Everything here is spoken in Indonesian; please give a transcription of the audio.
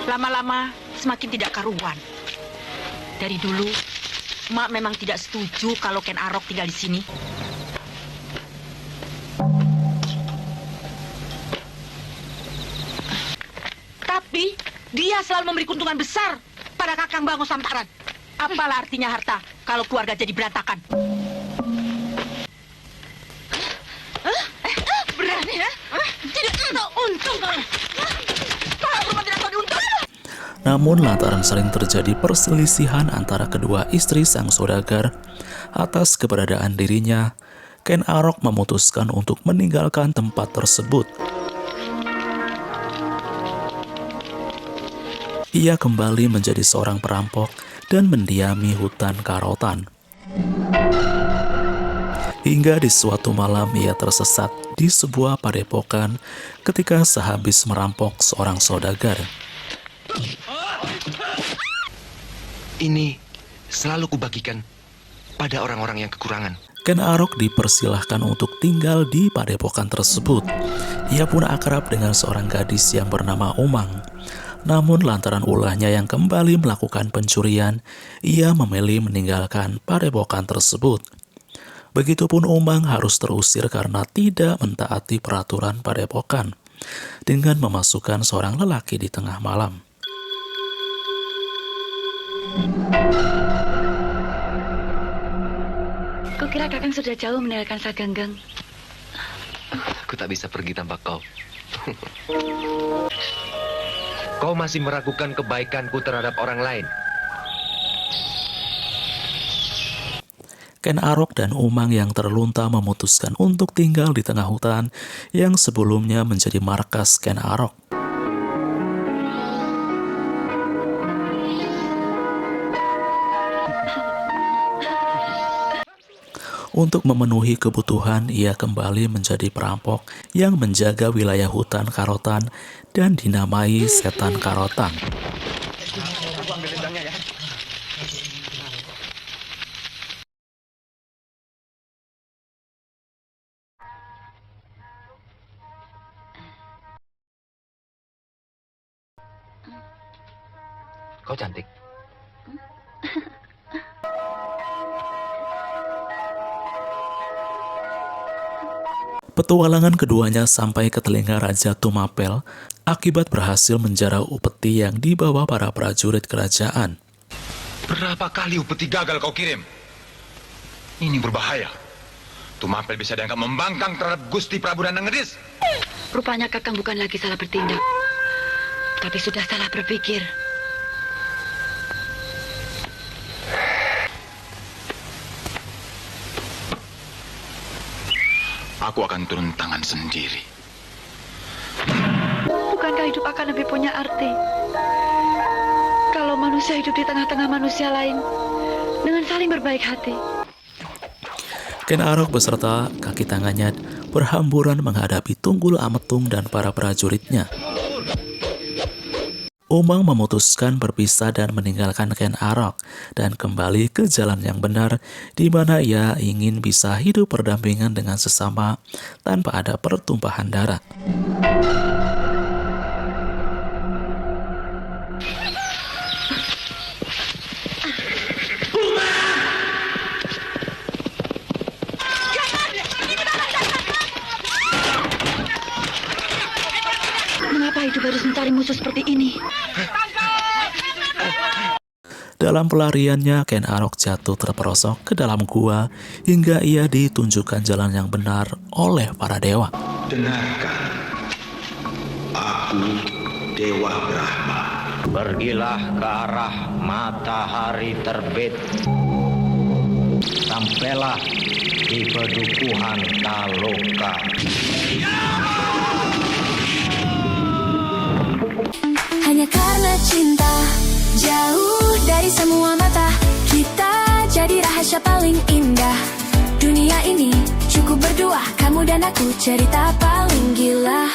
Lama-lama semakin tidak karuan. Dari dulu, Mak memang tidak setuju kalau Ken Arok tinggal di sini. Tapi dia selalu memberi keuntungan besar pada Kakang Bango Samparan. Apalah artinya harta kalau keluarga jadi berantakan? Berani ya? Tidak tahu untung kau. Kau rumah tidak tahu diuntung. Namun lantaran sering terjadi perselisihan antara kedua istri sang saudagar atas keberadaan dirinya, Ken Arok memutuskan untuk meninggalkan tempat tersebut. Ia kembali menjadi seorang perampok dan mendiami hutan Karotan. Hingga di suatu malam ia tersesat di sebuah padepokan ketika sehabis merampok seorang saudagar. Ini selalu kubagikan pada orang-orang yang kekurangan. Ken Arok dipersilahkan untuk tinggal di padepokan tersebut. Ia pun akrab dengan seorang gadis yang bernama Umang. Namun lantaran ulahnya yang kembali melakukan pencurian, ia memilih meninggalkan padepokan tersebut. Begitupun Umang harus terusir karena tidak mentaati peraturan padepokan dengan memasukkan seorang lelaki di tengah malam. Kukira Kakang sudah jauh meninggalkan Saganggang. Aku tak bisa pergi tanpa kau. Kau masih meragukan kebaikanku terhadap orang lain. Ken Arok dan Umang yang terlunta memutuskan untuk tinggal di tengah hutan yang sebelumnya menjadi markas Ken Arok. Untuk memenuhi kebutuhan, ia kembali menjadi perampok yang menjaga wilayah hutan Karotan dan dinamai Setan Karotan. Kau cantik. Petualangan keduanya sampai ke telinga Raja Tumapel akibat berhasil menjara upeti yang dibawa para prajurit kerajaan. Berapa kali upeti gagal kau kirim? Ini berbahaya. Tumapel bisa dianggap membangkang terhadap Gusti Prabu Danang Ngedis. Rupanya Kakang bukan lagi salah bertindak, tapi sudah salah berpikir. Aku akan turun tangan sendiri. Bukankah hidup akan lebih punya arti kalau manusia hidup di tengah-tengah manusia lain dengan saling berbaik hati? Ken Arok beserta kaki tangannya berhamburan menghadapi Tunggul Ametung dan para prajuritnya. Umang memutuskan berpisah dan meninggalkan Ken Arok dan kembali ke jalan yang benar di mana ia ingin bisa hidup berdampingan dengan sesama tanpa ada pertumpahan darah. Mengapa hidup harus mencari musuh seperti ini? Dalam pelariannya, Ken Arok jatuh terperosok ke dalam gua hingga ia ditunjukkan jalan yang benar oleh para dewa. Dengarkan, aku Dewa Brahma. Pergilah ke arah matahari terbit. Sampailah di pedukuhan Taloka. Hanya karena cinta, jauh dari semua mata, kita jadi rahasia paling indah. Dunia ini cukup berdua, kamu dan aku cerita paling gila.